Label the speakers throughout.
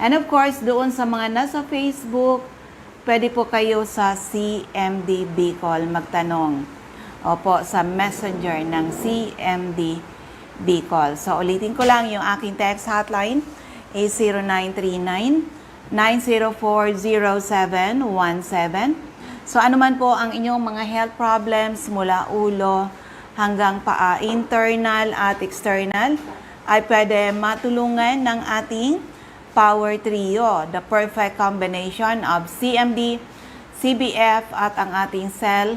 Speaker 1: And of course, doon sa mga nasa Facebook, pwede po kayo sa CMD Bicol magtanong. Opo, sa messenger ng CMD Bicol. So, ulitin ko lang yung aking text hotline is 0939-904-0717. So, ano man po ang inyong mga health problems mula ulo hanggang paa, internal at external, ay pwede matulungan ng ating Power Trio, the perfect combination of CMD, CBF at ang ating Cell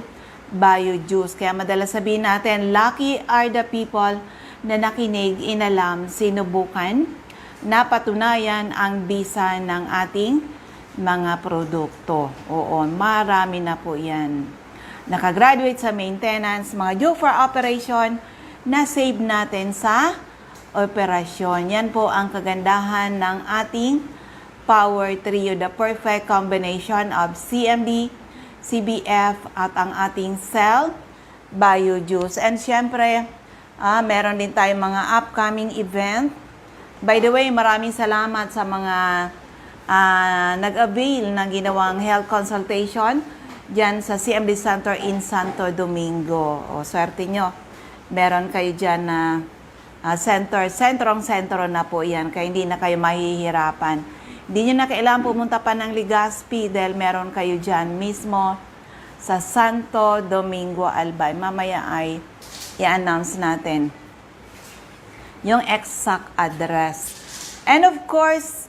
Speaker 1: Bio Juice. Kaya madalas sabihin natin, lucky are the people na nakinig, inalam, sinubukan, napatunayan ang bisa ng ating mga produkto. Oo, marami na po yan. Nakagraduate sa maintenance, mga due for operation, na-save natin sa operasyon. Yan po ang kagandahan ng ating Power Trio, the perfect combination of CMD, CBF at ang ating Cell Bio Juice. And syempre, meron din tayong mga upcoming event. By the way, maraming salamat sa mga nag-avail ng ginawang health consultation dyan sa CMD Center in Santo Domingo. O, swerte nyo. Meron kayo dyan na sentrong-sentro na po yan, kaya hindi na kayo mahihirapan. Hindi nyo na kailangan pumunta pa ng Legazpi dahil meron kayo dyan mismo sa Santo Domingo, Albay. Mamaya ay i-announce natin yung exact address. And of course,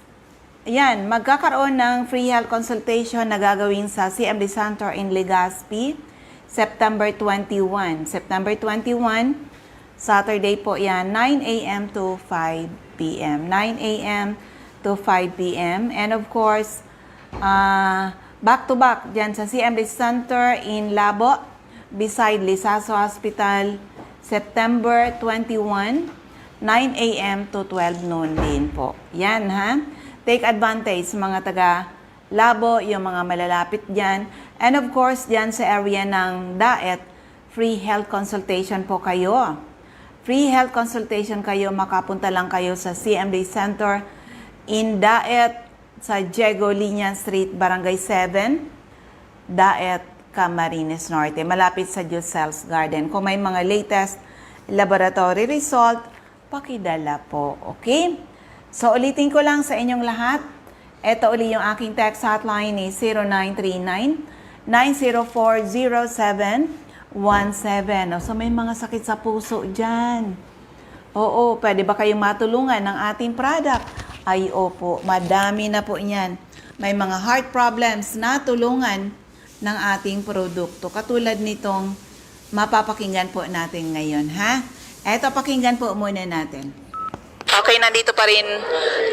Speaker 1: yan, magkakaroon ng free health consultation na gagawin sa CMD Center in Legazpi, September 21. September 21, Saturday po yan, 9 a.m. to 5 p.m. 9 a.m. to 5 p.m. And of course, back-to-back dyan sa CMD Center in Labo, beside Lisaso Hospital, September 21, 9 a.m. to 12 noon din po. Yan ha. Take advantage mga taga Labo, yung mga malalapit dyan. And of course, dyan sa area ng Daet, free health consultation po kayo. Free health consultation kayo, makapunta lang kayo sa CMD Center in Daet sa Diego Liñan Street, Barangay 7, Daet, Camarines Norte, malapit sa Jusel's Garden. Kung may mga latest laboratory result, pakidala po, okay? So, ulitin ko lang sa inyong lahat. Ito uli yung aking text hotline is 0939-904-0717. So, may mga sakit sa puso dyan. Oo, pwede ba kayong matulungan ng ating product? Ay, opo, madami na po yan. May mga heart problems na tulungan ng ating produkto. Katulad nitong mapapakinggan po natin ngayon, ha? Eto, pakinggan po muna natin.
Speaker 2: Okay, nandito pa rin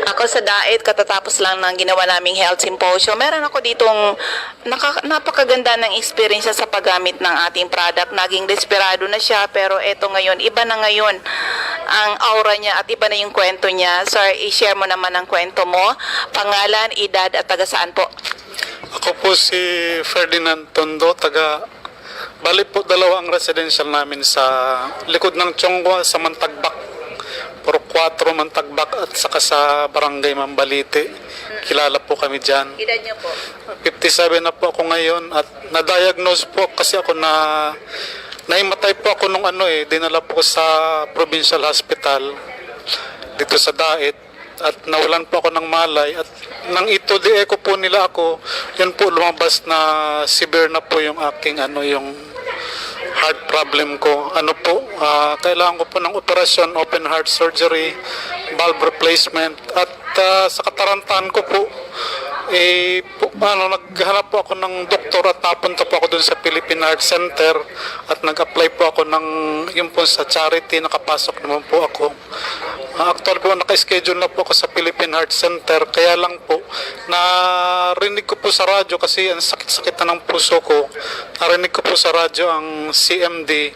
Speaker 2: ako sa Daet, katatapos lang ng ginawa naming health symposium. Meron ako ditong napakaganda ng experience sa paggamit ng ating product. Naging desperado na siya, pero eto ngayon, iba na ngayon ang aura niya at iba na yung kwento niya. Sir, i-share mo naman ang kwento mo. Pangalan, edad at taga saan po?
Speaker 3: Ako po si Ferdinand Tondo, bali po dalawa ang residential namin sa likod ng Chongwa sa Mantagbak. Puro 4 Mantagbak at saka sa Barangay Mambalite. Kilala po kami dyan.
Speaker 2: Edad niyo po?
Speaker 3: 57 na po ako ngayon at na-diagnose po kasi ako naimatay po ako nung dinala po sa provincial hospital dito sa Daet at nawalan po ako ng malay at nang ito di echo po nila ako, yun po lumabas na severe na po yung aking yung heart problem ko. Kailangan ko po ng operasyon, open heart surgery, valve replacement at sa katarantahan ko po naghanap po ako ng doktor at napunta po ako dun sa Philippine Heart Center at nag-apply po ako yung po sa charity, nakapasok naman po ako. Actually po, naka-schedule na po ako sa Philippine Heart Center, kaya lang po, narinig ko po sa radyo kasi ang sakit-sakit na ng puso ko, narinig ko po sa radyo ang CMD,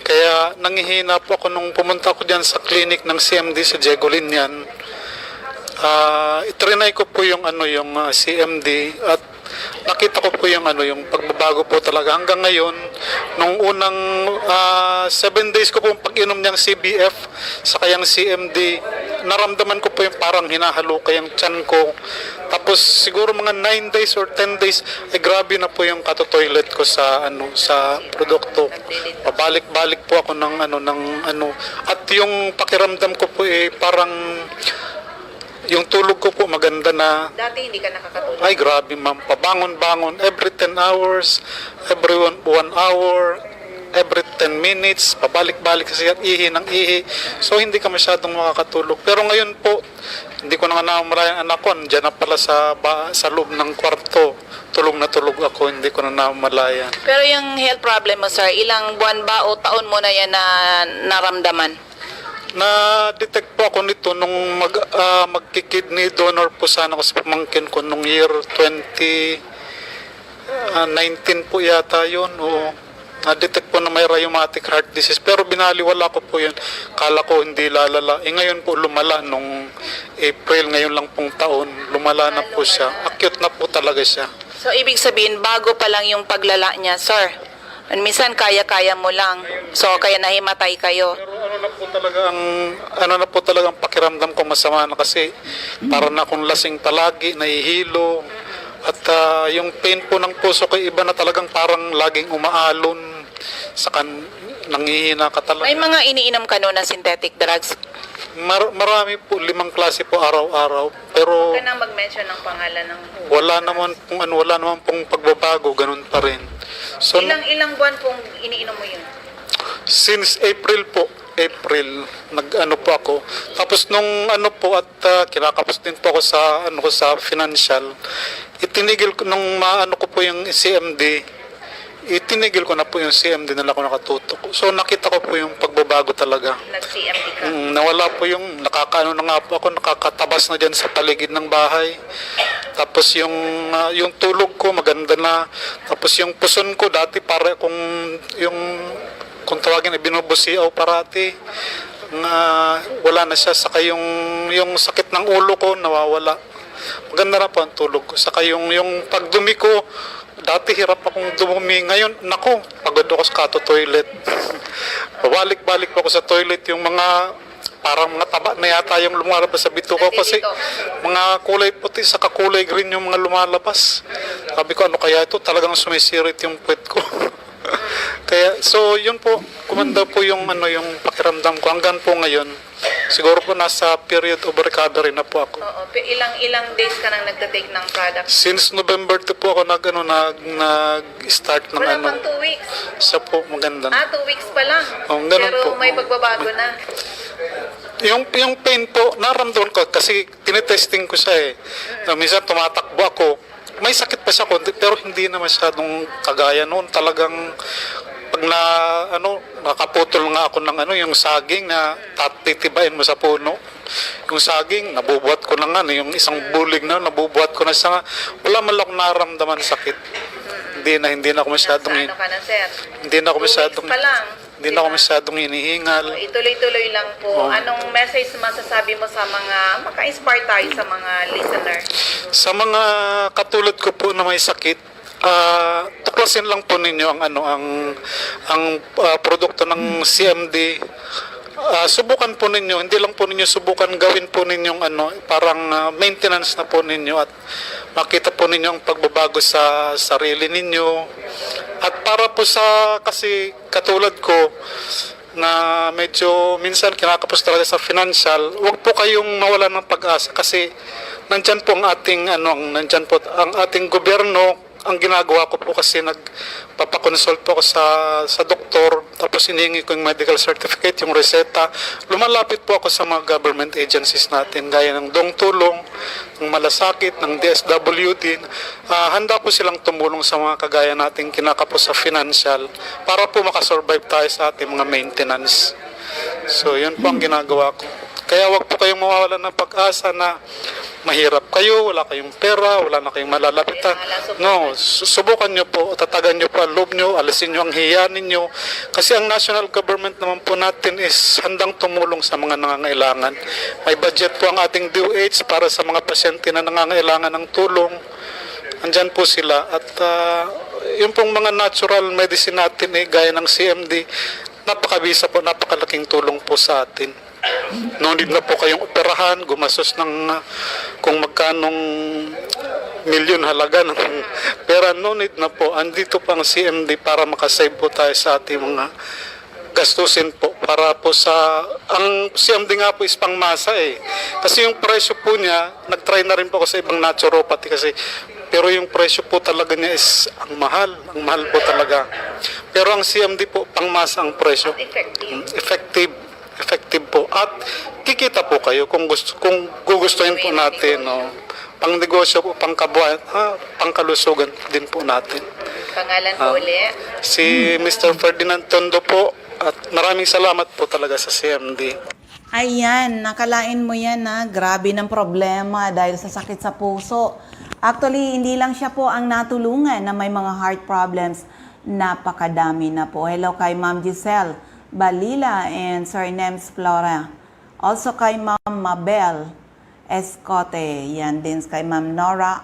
Speaker 3: kaya nangihina po ako nung pumunta ako dyan sa clinic ng CMD sa Diego Liñan. Itrinay ko po yung CMD at nakita ko po yung pagbabago po talaga hanggang ngayon. Nung unang 7 days ko po pag-inom niyang CBF sa kayang CMD, naramdaman ko po yung parang hinahalukay yung tiyan ko. Tapos siguro mga 9 days or 10 days, ay grabe na po yung katotoilet ko sa sa produkto. Pabalik-balik po ako ng at yung pakiramdam ko po parang yung tulog ko po maganda na.
Speaker 2: Dati hindi ka nakakatulog.
Speaker 3: Ay grabe ma'am, pabangon-bangon every 10 hours, every 1 hour, every 10 minutes, pabalik-balik kasi at ihi ng ihi. So hindi ka masyadong makakatulog. Pero ngayon po, hindi ko na namamalayan ang anak ko, andyan na pala sa loob ng kwarto. Tulog na tulog ako, hindi ko na namamalayan.
Speaker 2: Pero yung health problem mo, sir, ilang buwan ba o taon mo na yan na naramdaman?
Speaker 3: Na-detect po ako nito nung magki-kidney donor po sana ako sa pamangkin ko nung year 2019 po yata yun. Oo. Na-detect po na may rheumatic heart disease pero binaliwala ko po yun. Kala ko hindi lalala. Ngayon po lumala nung April, ngayon lang pong taon. Lumala na po siya. Acute na po talaga siya.
Speaker 2: So, ibig sabihin, bago pa lang yung paglala niya, sir. And minsan, kaya-kaya mo lang. So, kaya nahimatay kayo.
Speaker 3: Pero ano na po talaga ang pakiramdam ko masama na kasi para na akong lasing palagi, nahihilo. At yung pain po ng puso ko iba na talagang parang laging umaalon. Nangihina ka talaga.
Speaker 2: May mga iniinom ka no na synthetic drugs.
Speaker 3: Marami po, 5 klase po araw-araw. Pero
Speaker 2: Huwag ka nang mag-mention ng pangalan ng
Speaker 3: wala naman pong pagbabago, ganun pa rin. So,
Speaker 2: Ilang buwan pong iniinom mo yun?
Speaker 3: since April po, po ako. Tapos nung at kinakapos din po ako sa financial. Itinigil ko nung ko po yung CMD. Itinigil ko na po yung CMD na ako nakatutok. So nakita ko po yung pagbabago talaga.
Speaker 2: Nag-CMD ka?
Speaker 3: Nawala po yung na nga po ako, nakakatabas na dyan sa paligid ng bahay. Tapos yung tulog ko maganda na. Tapos yung puson ko dati para kung tawagin ay binubusiaw parati. Wala na siya. Saka yung sakit ng ulo ko nawawala. Maganda na po ang tulog ko. Saka yung pagdumi ko, dati hirap akong dumumi. Ngayon, nako, pagod ako sa toilet. Pabalik-balik ako sa toilet. Yung parang mga taba na yata yung lumalabas sa bito ko. Kasi mga kulay puti, saka kulay green yung mga lumalabas. Sabi ko, ano kaya ito? Talagang sumisirit yung puwet ko. Kaya, so yun po, kumanda po yung pakiramdam ko. Hanggang po ngayon, siguro po nasa period of recovery na po ako.
Speaker 2: Oo. Ilang days ka nang nagtatake ng product?
Speaker 3: Since November 2 po ako nag-start ng
Speaker 2: Wala pang 2 weeks.
Speaker 3: Siya po, maganda na.
Speaker 2: 2 weeks pa lang.
Speaker 3: Oh, ganun
Speaker 2: Pero
Speaker 3: po.
Speaker 2: may pagbabago na.
Speaker 3: Yung pain po, naramdaman ko kasi tinetesting ko siya Minsan tumatakbo ako. May sakit pa siya konti, pero hindi na masyadong kagaya noon. Talagang pag nakaputol nga ako ng yung saging na titibain mo sa puno. Yung saging, nabubuhat ko na yung isang bulig na, nabubuhat ko na siya. Wala man lang naramdaman sakit. Hindi na ako masyadong
Speaker 2: Nasa ka na, sir?
Speaker 3: hindi na ako
Speaker 2: 2 weeks
Speaker 3: masyadong
Speaker 2: pa lang.
Speaker 3: hindi na ako masyadong hinihingal.
Speaker 2: Ituloy-tuloy lang po.
Speaker 3: Oo.
Speaker 2: Anong message masasabi mo sa mga, maka-inspire tayo sa mga listener?
Speaker 3: Sa mga katulad ko po na may sakit, tuklasin lang po ninyo ang produkto ng CMD. Subukan po ninyo, hindi lang po ninyo subukan, gawin po ninyong parang maintenance na po ninyo at makita po ninyo ang pagbabago sa sarili ninyo. At para po kasi katulad ko na medyo minsan kinakapos talaga sa financial, huwag po kayong mawalan ng pag-asa kasi nandyan po ang ating gobyerno. Ang ginagawa ko po kasi nagpapakonsult po ako sa doktor, tapos hinihingi ko yung medical certificate, yung reseta. Lumalapit po ako sa mga government agencies natin, gaya ng Dong Tulong, ng Malasakit, ng DSWD. Handa po silang tumulong sa mga kagaya nating kinakapos sa financial para po makasurvive tayo sa ating mga maintenance. So, yun po ang ginagawa ko. Kaya wag po kayong mawawalan ng pag-asa na mahirap kayo, wala kayong pera, wala na kayong malalapitan. No, subukan nyo po, tatagan nyo po ang loob nyo, alisin nyo ang hiya ninyo. Kasi ang national government naman po natin is handang tumulong sa mga nangangailangan. May budget po ang ating DOH para sa mga pasyente na nangangailangan ng tulong. Andyan po sila. At yung pong mga natural medicine natin gaya ng CMD, napakabisa po, napakalaking tulong po sa atin. No need na po kayong operahan, gumastos ng kung magkanong milyon halaga ng pera. No need na po. Andito po ang CMD para makasave po tayo sa ating mga gastusin po para po sa ang CMD nga po is pangmasa eh. Kasi yung presyo po niya, nag-try na rin po ako sa ibang naturopathy kasi pero yung presyo po talaga niya is ang mahal po talaga. Pero ang CMD po pangmasa ang presyo. Effective po at kikita po kayo kung gugustuhin po natin no. Pang negosyo po, pangkalusugan din po natin.
Speaker 2: Pangalan po uli?
Speaker 3: Si Mr. Ferdinand Tondo po at maraming salamat po talaga sa CMD.
Speaker 1: Ayan, nakalain mo yan na grabe ng problema dahil sa sakit sa puso. Actually, hindi lang siya po ang natulungan na may mga heart problems. Napakadami na po. Hello kay Ma'am Giselle Balila and Sir Nems Flora. Also kay Ma'am Mabel Escote. Yan din kay Ma'am Nora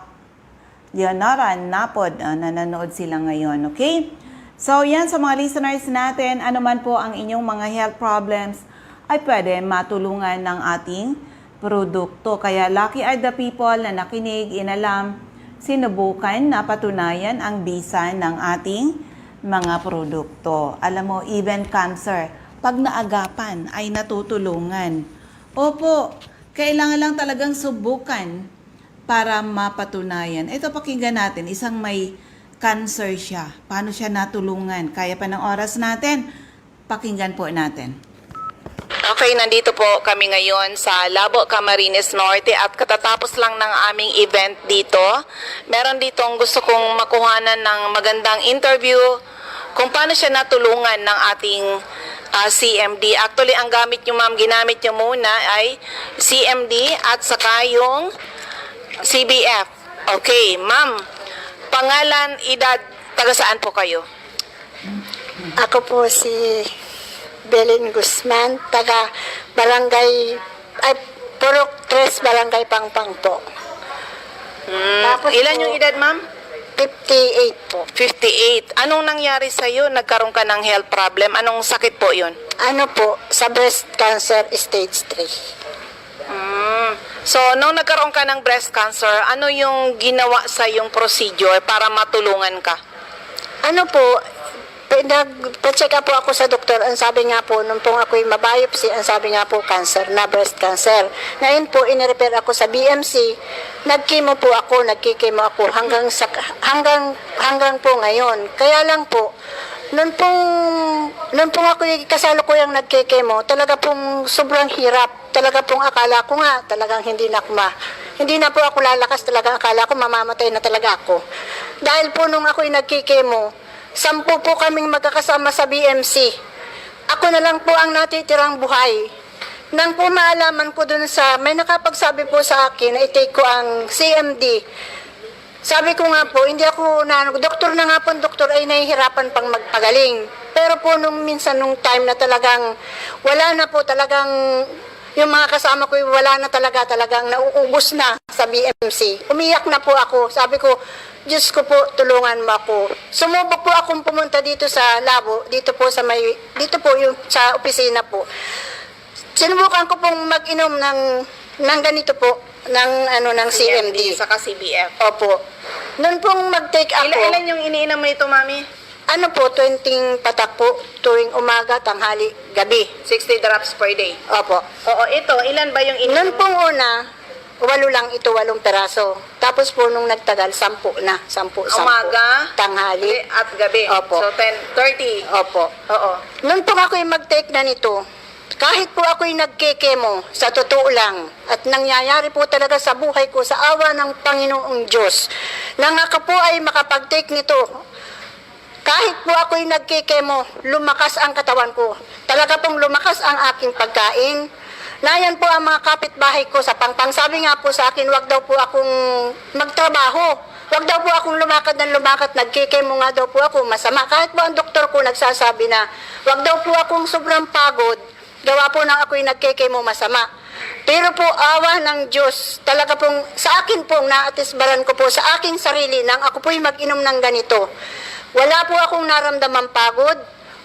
Speaker 1: Leonora Napod. Nanonood sila ngayon. Okay? So, yan sa mga listeners natin, ano man po ang inyong mga health problems, ay pwede matulungan ng ating produkto. Kaya lucky are the people na nakinig, inalam, sinubukan, napatunayan ang bisa ng ating mga produkto. Alam mo, even cancer, pag naagapan ay natutulungan. Opo, kailangan lang talagang subukan para mapatunayan. Ito pakinggan natin, isang may cancer siya. Paano siya natulungan? Kaya pa ng oras natin, pakinggan po natin.
Speaker 2: Okay, nandito po kami ngayon sa Labo, Camarines Norte at katatapos lang ng aming event dito. Meron ditong gusto kong makuhanan ng magandang interview kung paano siya natulungan ng ating CMD. Actually, ang gamit nyo ma'am, ginamit nyo muna ay CMD at saka yung CBF. Okay, ma'am, pangalan, edad, taga saan po kayo?
Speaker 4: Ako po si Belen Guzman, taga Barangay, ay, Purok 3, Barangay Pangpang po. Tapos
Speaker 2: Ilan
Speaker 4: po,
Speaker 2: yung edad ma'am?
Speaker 4: 58 po.
Speaker 2: 58. Anong nangyari sa'yo? Nagkaroon ka ng health problem? Anong sakit po yun?
Speaker 4: Ano po, sa breast cancer stage 3.
Speaker 2: So, nung nagkaroon ka ng breast cancer, ano yung ginawa sa yung procedure para matulungan ka?
Speaker 4: Ano po, nagpa-check up po ako sa doktor. Ang sabi nga po, nung pong ako'y mabiopsy, ang sabi nga po, cancer na, breast cancer. Ngayon po, inirepair ako sa BMC. Nagkimo po ako, nagkikimo ako hanggang po ngayon. Kaya lang po, Noon pong ako kasalukuyang nagkikemo, talaga pong sobrang hirap. Talaga pong akala ko nga, talagang hindi na po ako lalakas, talaga akala ko mamamatay na talaga ako. Dahil po nung ako'y nagkikemo, 10 po kaming magkakasama sa BMC. Ako na lang po ang natitirang buhay. Nang po maalaman ko dun sa, may nakapagsabi po sa akin na i-take ko ang CMD. Sabi ko nga po, hindi ako doktor na nga po, doktor ay nahihirapan pang magpagaling. Pero po nung minsan, nung time na talagang, wala na po talagang, yung mga kasama ko, wala na talagang nauubos na sa BMC. Umiyak na po ako. Sabi ko, Diyos ko po, tulungan mo ako. Sumubok po akong pumunta dito sa labo, dito po yung sa opisina po. Sinubukan ko pong mag-inom ng ganito po, ng CMD.
Speaker 2: Saka CBF.
Speaker 4: Opo. Noon pong mag-take ako.
Speaker 2: Ilan yung iniinom mo ito, mami?
Speaker 4: Ano po, 20 patak po, tuwing umaga, tanghali, gabi.
Speaker 2: 60 drops per day.
Speaker 4: Opo.
Speaker 2: Oo, ito, ilan ba yung iniinom
Speaker 4: Noon
Speaker 2: mo?
Speaker 4: pong una, 8 lang ito, 8 peraso. Tapos po nung nagtagal, 10 na. 10.
Speaker 2: Umaga,
Speaker 4: tanghali.
Speaker 2: at gabi.
Speaker 4: Opo.
Speaker 2: So, 30.
Speaker 4: Opo.
Speaker 2: Oo.
Speaker 4: Noon po ako'y mag-take na nito, kahit po ako'y nagkikemo, sa totoo lang, at nangyayari po talaga sa buhay ko, sa awa ng Panginoong Diyos, nang ako po ay makapag-take nito, kahit po ako'y nagkikemo, lumakas ang katawan ko. Talaga pong lumakas ang aking pagkain. Nayan po ang mga kapitbahay ko sa Pangpang. Sabi nga po sa akin, wag daw po akong magtrabaho. Wag daw po akong lumakad ng lumakad, nagkikemo nga daw po ako, masama. Kahit po ang doktor ko nagsasabi na, wag daw po akong sobrang pagod, gawa po nang ako'y nagkikemo, masama. Pero po, awa ng Diyos, talaga pong sa akin pong naatisbaran ko po sa aking sarili nang ako po'y mag-inom ng ganito. Wala po akong naramdamang pagod,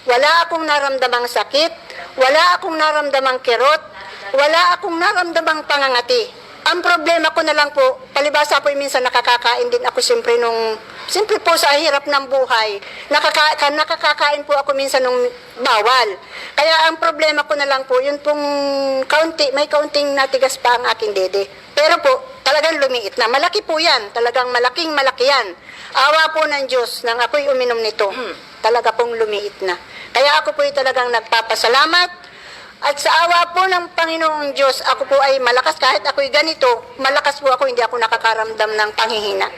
Speaker 4: wala akong naramdamang sakit, wala akong naramdamang kirot, wala akong naramdamang pangangati. Ang problema ko na lang po, palibasa po minsan nakakakain din ako siyempre po sa hirap ng buhay. Nakakakain po ako minsan ng bawal. Kaya ang problema ko na lang po, yun pong may kaunting natigas pa ang aking dede. Pero po, talagang lumiit na. Malaki po yan. Talagang malaking malaki yan. Awa po ng Diyos nang ako'y uminom nito. Talaga pong lumiit na. Kaya ako po'y talagang nagpapasalamat. At sa awa po ng Panginoong Diyos, ako po ay malakas. Kahit ako'y ganito, malakas po ako, hindi ako nakakaramdam ng panghihina.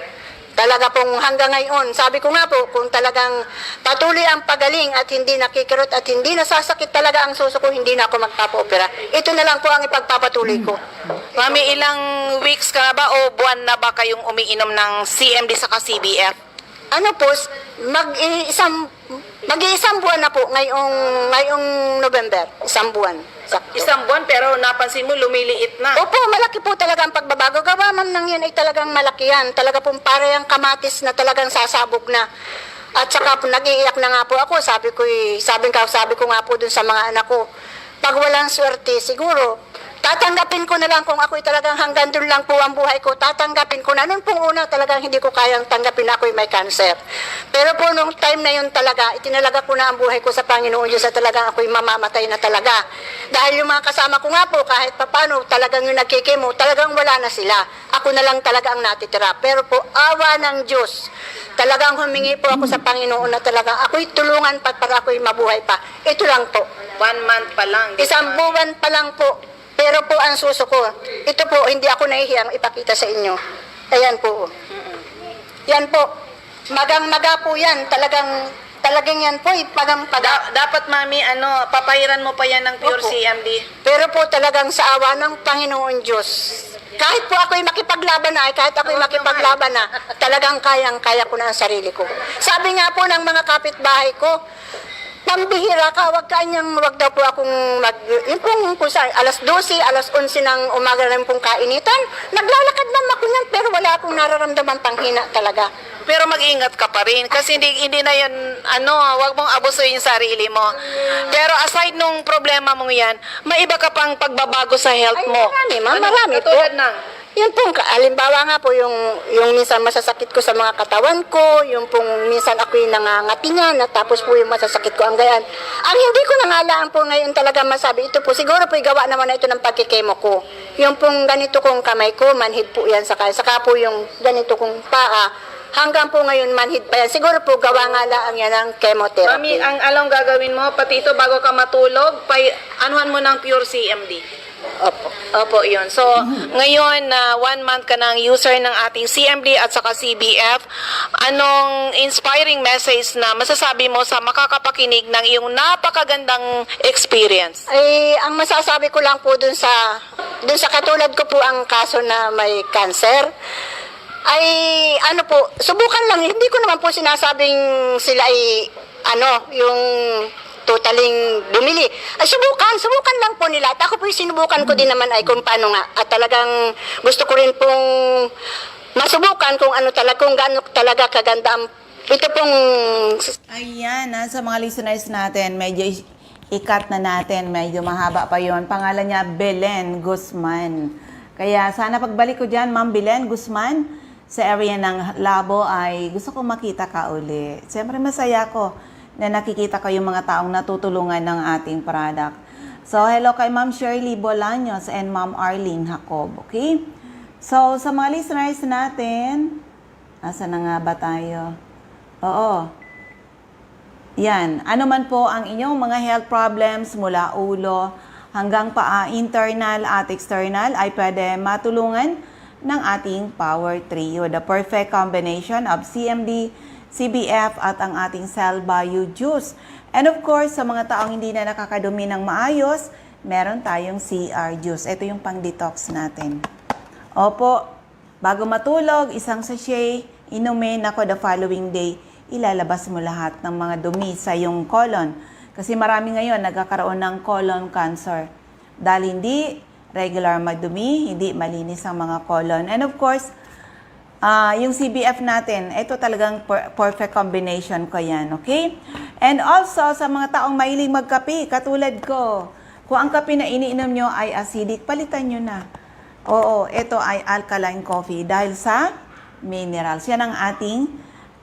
Speaker 4: Talaga pong hanggang ngayon, sabi ko nga po, kung talagang patuloy ang pagaling at hindi nakikirot at hindi nasasakit talaga ang suso ko, hindi na ako magpapa-opera. Ito na lang po ang ipagpapatuloy ko.
Speaker 2: Mami, ilang weeks ka na ba o buwan na ba kayong umiinom ng CMD saka CBF?
Speaker 4: Ano po, mag-iisang buwan na po ngayong November. Isang buwan. Sakto.
Speaker 2: Isang buwan pero napansin mo lumiliit na.
Speaker 4: Opo, malaki po talaga ang pagbabago. Gawa man nang yun ay talagang malaki yan. Talaga pong parang kamatis na talagang sasabog na. At saka po, nag-iiyak na nga po ako. Sabi ko nga po dun sa mga anak ko, pag walang swerte, siguro, tatanggapin ko na lang kung ako'y talagang hanggang doon lang po ang buhay ko. Tatanggapin ko na. Noon pong una talagang hindi ko kayang tanggapin na ako'y may cancer. Pero po nung time na yun talaga, itinalaga ko na ang buhay ko sa Panginoon Diyos at talagang ako'y mamamatay na talaga. Dahil yung mga kasama ko nga po, kahit papano, talagang yung nagkikimo, talagang wala na sila. Ako na lang talaga ang natitira. Pero po, awa ng Diyos, talagang humingi po ako sa Panginoon na talagang ako'y tulungan para ako'y mabuhay pa. Ito lang po.
Speaker 2: 1 month pa lang.
Speaker 4: Isang buwan pa lang po. Pero po ang suso ko, ito po, hindi ako nahihiyang ipakita sa inyo. Ayan po. Yan po. Magang-maga po yan. Talagang yan po, pagang-paga.
Speaker 2: Dapat mami, papahiran mo pa yan ng pure
Speaker 4: Opo.
Speaker 2: CMD.
Speaker 4: Pero po talagang sa awa ng Panginoon Diyos, kahit po ako'y makipaglaban na, talagang kayang-kaya ko na ang sarili ko. Sabi nga po ng mga kapitbahay ko, pambihira ka, wag daw po akong yung pong kung saan, alas 12, alas 11 ng umaga na pong kainitan, naglalakad naman ako niyan, pero wala akong nararamdaman panghina talaga.
Speaker 2: Pero mag-ingat ka pa rin kasi hindi na yan, wag mong abusuin yung sarili mo. Pero aside nung problema mong yan, may iba ka pang pagbabago sa health mo.
Speaker 4: Marami, ma'am, marami po.
Speaker 2: Katulad ng?
Speaker 4: Yan pong, alimbawa nga po, yung minsan masasakit ko sa mga katawan ko, yung pong minsan ako'y nangangatingan, at tapos po yung masasakit ko ang gayan. Ang hindi ko nangalaan po ngayon talaga masabi, ito po, siguro po gawa naman na ito ng pagkikemo ko. Yung pong ganito kong kamay ko, manhid po yan, saka po yung ganito kong paa, hanggang po ngayon manhid pa yan. Siguro po gawa nga lang yan ng chemotherapy.
Speaker 2: Mami, ang alam gagawin mo, pati ito bago ka matulog, anuhan mo ng pure CMD. Opo, yun. So, ngayon, 1 month ka ng user ng ating CMD at saka CBF. Anong inspiring message na masasabi mo sa makakapakinig ng iyong napakagandang experience?
Speaker 4: Ay, ang masasabi ko lang po dun sa katulad ko po ang kaso na may cancer, ay subukan lang. Hindi ko naman po sinasabing sila ay yung totaling bumili. Ay, subukan lang po nila. At ako po sinubukan ko din naman ay kung paano nga. At talagang gusto ko rin pong masubukan kung gaano talaga kaganda ang ito pong...
Speaker 1: Ayan, sa mga listeners natin, medyo ikat na natin, medyo mahaba pa yon. Pangalan niya, Belen Guzman. Kaya sana pagbalik ko dyan, Ma'am Belen Guzman, sa area ng Labo ay gusto kong makita ka uli. Siyempre masaya ko na nakikita ko yung mga taong natutulungan ng ating product. So, hello kay Ma'am Shirley Bolaños and Ma'am Arlene Jacob, okay? So, sa mga listeners natin, asa na nga ba tayo? Oo. Yan. Ano man po ang inyong mga health problems mula ulo hanggang paa, internal at external, ay pwede matulungan ng ating Power Trio. The perfect combination of CMD, CBF at ang ating Cell Bio Juice. And of course, sa mga taong hindi na nakakadumi ng maayos, meron tayong CR Juice. Ito yung pang-detox natin. Opo, bago matulog, isang sachet, inumin ako the following day, ilalabas mo lahat ng mga dumi sa iyong colon. Kasi marami ngayon nagkakaroon ng colon cancer. Dahil hindi regular magdumi, hindi malinis ang mga colon. And of course, yung CBF natin, ito talagang perfect combination ko yan, okay? And also, sa mga taong mahilig magkape, katulad ko, Kung ang kape na iniinom nyo ay acidic, palitan nyo na. Oo, ito ay alkaline coffee dahil sa minerals. Yan ang ating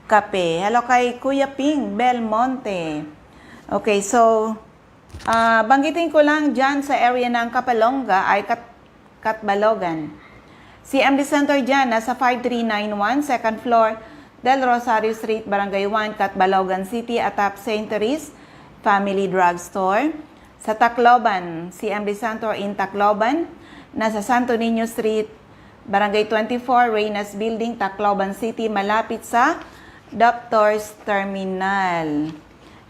Speaker 1: kape. Hello kay Kuya Ping Belmonte. Okay, so, banggitin ko lang dyan sa area ng Kapalonga ay Katbalogan. CMD Center dyan, nasa 5391, second floor, Del Rosario Street, Barangay 1, Katbalogan City, atap St. Therese Family Drugstore. Sa Tacloban, CMD Center in Tacloban, nasa Santo Niño Street, Barangay 24, Reynas Building, Tacloban City, malapit sa Doctors Terminal.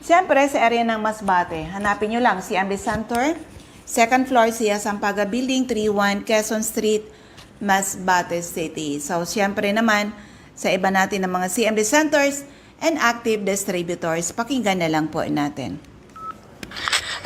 Speaker 1: Siyempre, sa area ng Masbate, hanapin nyo lang CMD Center, second floor, siya Sampaga Building, 31 Quezon Street, Masbate City. So, siyempre naman, sa iba natin ng mga CMD Centers and active distributors, pakinggan na lang po natin.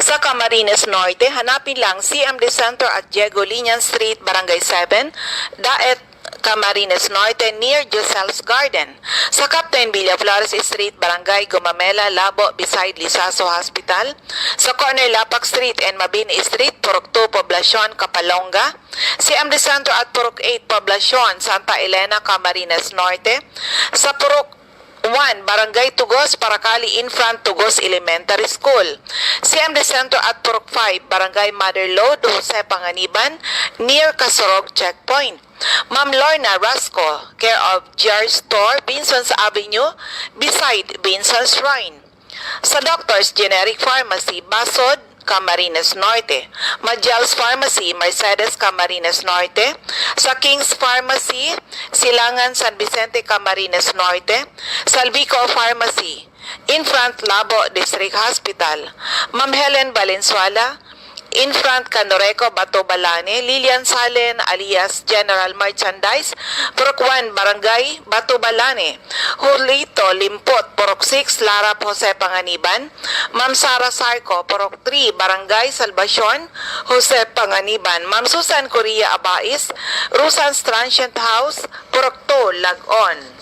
Speaker 2: Sa Camarines Norte, hanapin lang CMD Center at Diego Linian Street, Barangay 7, Daet, Camarines Norte near Josel's Garden. Sa Captain Villaflores Street, Barangay Gumamela, Labo, beside Lisaso Hospital. Sa corner Lapak Street and Mabini Street, Purok 2, Poblacion, Kapalonga. CMD Center at Purok 8, Poblacion, Santa Elena, Camarines Norte. Sa Purok 1, Barangay Tugos, Paracali, in front Tugos Elementary School. CMD Center at Purok 5, Barangay Mother Lode, Jose Panganiban, near Kasorog Checkpoint. Ma'am Lorna Rasco, care of GR Store, Binson's Avenue, beside Binson's Shrine. Sa Doctor's Generic Pharmacy, Basod, Camarines Norte. Majal's Pharmacy, Mercedes, Camarines Norte. Sa King's Pharmacy, Silangan, San Vicente, Camarines Norte. Salvico Pharmacy, in front Labo District Hospital. Ma'am Helen Valenzuela, in front Canoreco, Bato Balane. Lilian Salen alias General Merchandise, Purok 1, Barangay Bato Balane. Julito Limpot, Purok 6, Lara Jose Panganiban. Ma'am Sara Sarco, Purok 3, Barangay Salvacion, Jose Panganiban. Ma'am Susan Correa Abais, Rusan's Transient House, Purok 2, Lagon.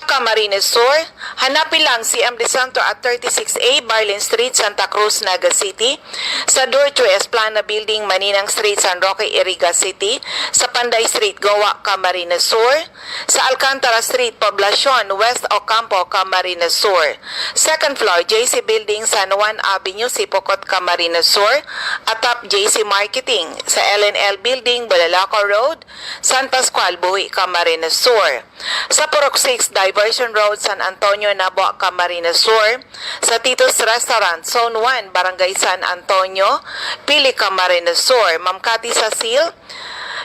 Speaker 2: Camarines Sur, hanapin lang CMD Center at 36A, Barlin Street, Santa Cruz, Naga City. Sa Dorchue Esplana Building, Maninang Street, San Roque, Iriga City. Sa Panday Street, Goa, Camarines Sur. Sa Alcantara Street, Poblacion, West Ocampo, Camarines Sur. Second floor, JC Building, San Juan Avenue, Sipocot, Camarines Sur. Atap JC Marketing. Sa LNL Building, Balalaco Road, San Pascual, Buhi, Camarines Sur. Sa Purok 6, Diversion Road, San Antonio, Nabo, Camarines Sur. Sa Tito's Restaurant, Zone 1, Barangay San Antonio, Pili, Camarines Sur. Ma'am Cathy Sasil,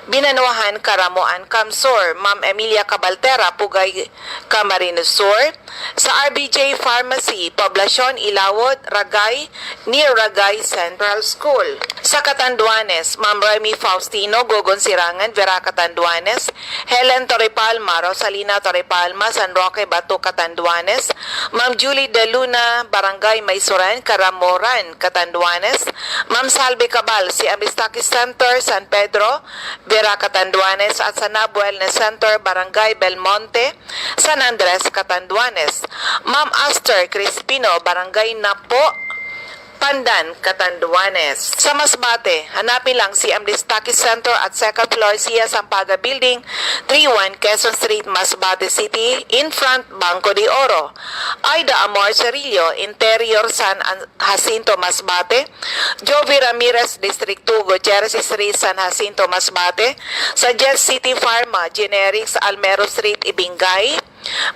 Speaker 2: Binanuahan, Karamuan, Kamsur. Ma'am Emilia Cabaltera, Pugay, Camarines Sur. Sa RBJ Pharmacy, Poblacion, Ilawod, Ragay, near Ragay Central School. Sa Catanduanes, Ma'am Remy Faustino, Gogon Sirangan, Vera Catanduanes. Helen Torrepalma, Rosalina Torrepalma, San Roque, Bato, Catanduanes. Ma'am Julie De Luna, Barangay Maysuran, Karamoran, Catanduanes. Ma'am Salve Cabal, si Amistaki Center, San Pedro, Vera Catanduanes. At sa NAB Wellness Center, Barangay Belmonte, San Andres, Catanduanes. Ma'am Aster Crispino, Barangay Napo, Pandan, Catanduanes. Sa Masbate, hanapin lang si Amdistaki Center at second floor siya Sampaga Building, 31 Quezon Street, Masbate City, in front Banco de Oro. Aida Amor Cerillo, interior San Jacinto, Masbate. Jovi Ramirez, District 2, Gutierrez Street, San Jacinto, Masbate. Sa Jet City Pharma, Generics, Almero Street, Ibingay,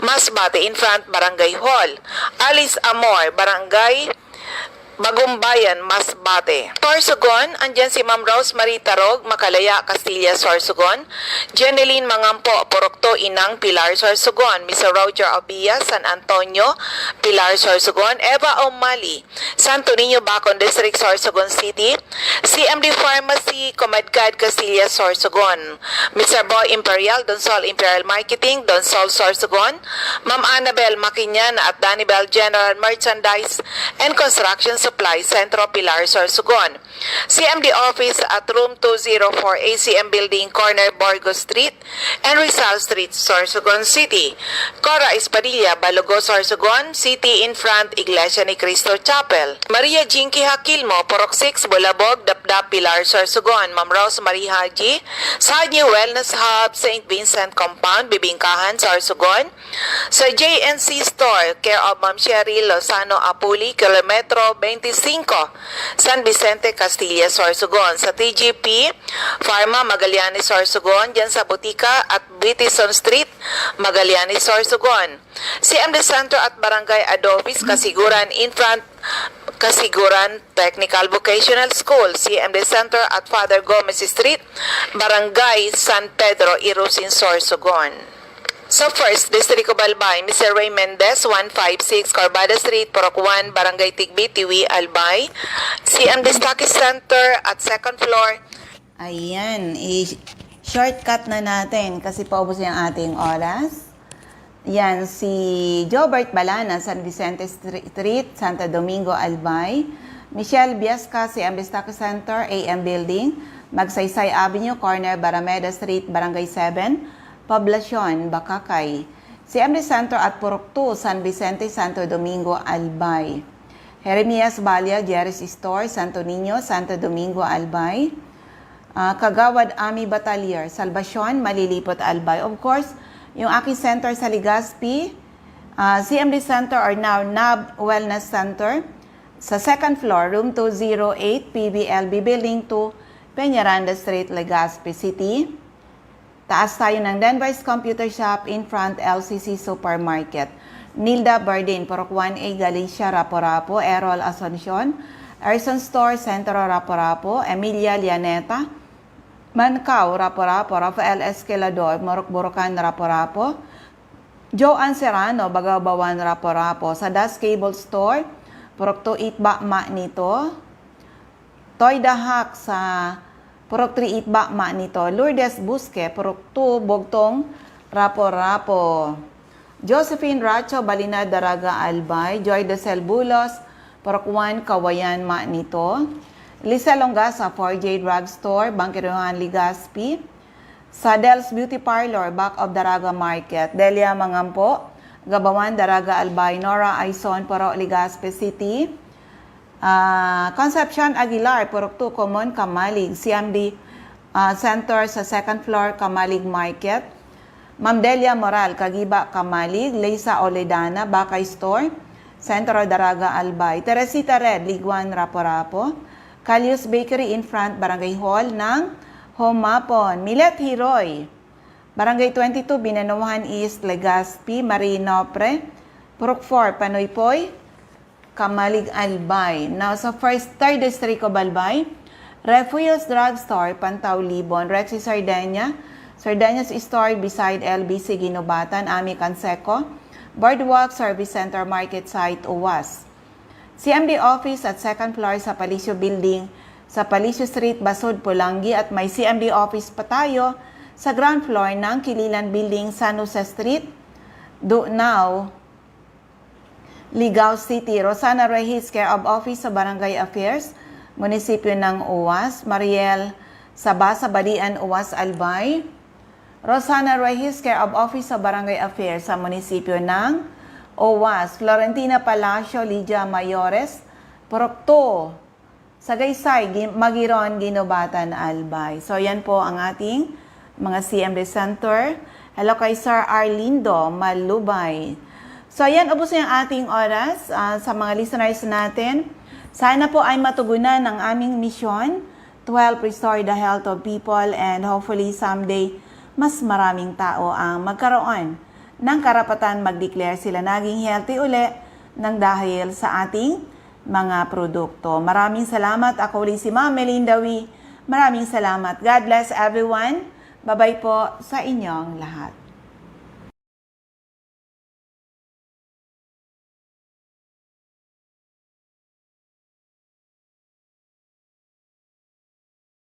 Speaker 2: Masbate, in front Barangay Hall. Alice Amor, Barangay Bagumbayan, Masbate. Sorsogon, andyan si Ma'am Rosemary Tarog, Makalaya, Castilla, Sorsogon. Jeneline Mangampo, Porokto, Inang, Pilar, Sorsogon. Mr. Roger Obia, San Antonio, Pilar, Sorsogon. Eva O'Malley, Santo Niño, Bacon District, Sorsogon City. CMD Pharmacy, Comadcad, Castilla, Sorsogon. Mr. Boy Imperial, Donsol Imperial Marketing, Donsol, Sorsogon. Ma'am Annabel Maquinyan at Danibel General Merchandise and Construction Supply, Centro Pilar, Sorsogon. CMD Office at Room 204 ACM Building, Corner Borgo Street and Rizal Street, Sorsogon City. Cora Espadilla, Balogo, Sorsogon City, in front Iglesia ni Cristo Chapel. Maria Jinky Hakilmo, Porok 6, Bulabog, Dapdap, Pilar, Sorsogon. Ma'am Rose Marie Haji, sa New Wellness Hub, St. Vincent Compound, Bibingkahan, Sorsogon. Sa JNC Store, care of Ma'am Sherry Lozano Apuli, Kilometro 25, San Vicente, Castilla, Sorsogon. Sa TGP Pharma, Magallanes, Sorsogon, dyan sa Butika at Britison Street, Magallanes, Sorsogon. CMD Center at Barangay Adofis, Kasiguran, in front Kasiguran Technical Vocational School. CMD Center at Father Gomez Street, Barangay San Pedro, Irusin, Sorsogon. Sa First District of Albay, Mr. Ray Mendez, 156 Corbada Street, Porok 1, Barangay Tigbi, Tiwi, Albay. CMD Stockist Center at second floor.
Speaker 1: Ayan, i-shortcut na natin kasi paubos yung ating oras. Yan, si Jobert Balana, San Vicente Street, Santo Domingo, Albay. Michelle Biasca, CMD Stockist Center, AM Building, Magsaysay Avenue, Corner, Barameda Street, Barangay 7, Poblacion, Bakakay. CMD Center at Purok 2, San Vicente, Santo Domingo, Albay. Jeremias Balia, Jerry's Store, Santo Niño, Santo Domingo, Albay. Kagawad Army Batalyer, Salvacion, Malilipot, Albay. Of course, yung aking center sa Legazpi, CMD Center or now NAB Wellness Center, sa second floor, room 208, PBLB Building 2, Peñaranda Street, Legazpi City. Taas tayo ng Denver's Computer Shop in front LCC Supermarket. Nilda Bardin, Porok 1A, Galicia, Rapo-Rapo, Errol Asuncion, Erson Store, Centro, Rapo-Rapo, Emilia Lianeta, Mancao, Rapo-Rapo, Rafael Esquilador, Morok-Borocan, Rapo-Rapo, Joanne Serrano, Bagabawan, Rapo-Rapo, sa Das Cable Store, Porok 2 Itba, nito, Toy Dahak sa Porok 3 Itba, nito, Lourdes Busque, Porok 2 Bogtong, Rapo-Rapo, Josephine Racho, Balina, Daraga, Albay, Joy Desel Bulos, Porok 1 Kawayan, nito, Lisa Longasa, 4J Drugstore, Bangkiruhan, Legazpi, sa Del's Beauty Parlor, back of Daraga Market, Delia Mangampo, Gabawan, Daraga, Albay, Nora Aison, Porok, Legazpi City, Concepcion Aguilar, Porok 2, Common, Kamalig, CMD Center sa second floor, Kamalig Market, Ma'am Delia Moral, Kagiba, Kamalig, Leisa Oledana, Bakay Store, Centro, Daraga, Albay, Teresita Red, Liguan, Rapo-Rapo, Calius Bakery in front, Barangay Hall ng Homapon, Milet Hiroy, Barangay 22, Binanuhan East, Legazpi, Marinopre, Porok 4, Panoypoy, Kamalig, Albay. Now, sa third district of Albay, Refuels Drugstore, Pantaw, Libon, Rexy Sardenia, Sardinas Store beside LBC, Ginubatan, Ami Canseco, Boardwalk Service Center, Market Site, UWAS. CMD Office at second floor sa Palicio Building, sa Palicio Street, Basud, Pulangi, at may CMD Office pa tayo sa ground floor ng Kililan Building, San Jose Street, Now, Ligao City. Rosana Reyes, Care of Office sa Barangay Affairs, Munisipyo ng UWAS. Mariel Sabasa, Balian, UWAS, Albay. Rosana Reyes, Care of Office sa Barangay Affairs sa Munisipyo ng UWAS. Florentina Palacio, Lydia Mayores, Porok 2, Sagaysay, Magiron, Ginubatan, Albay. So yan po ang ating mga CMD Center. Hello kay Sir Arlindo Malubay. So yan, ubos na yung ating oras sa mga listeners natin. Sana po ay matugunan ang aming mission to help restore the health of people and hopefully someday mas maraming tao ang magkaroon ng karapatan mag-declare sila naging healthy uli ng dahil sa ating mga produkto. Maraming salamat. Ako ulit si Ma'am Melinda Wee. Maraming salamat. God bless everyone. Bye-bye po sa inyong lahat.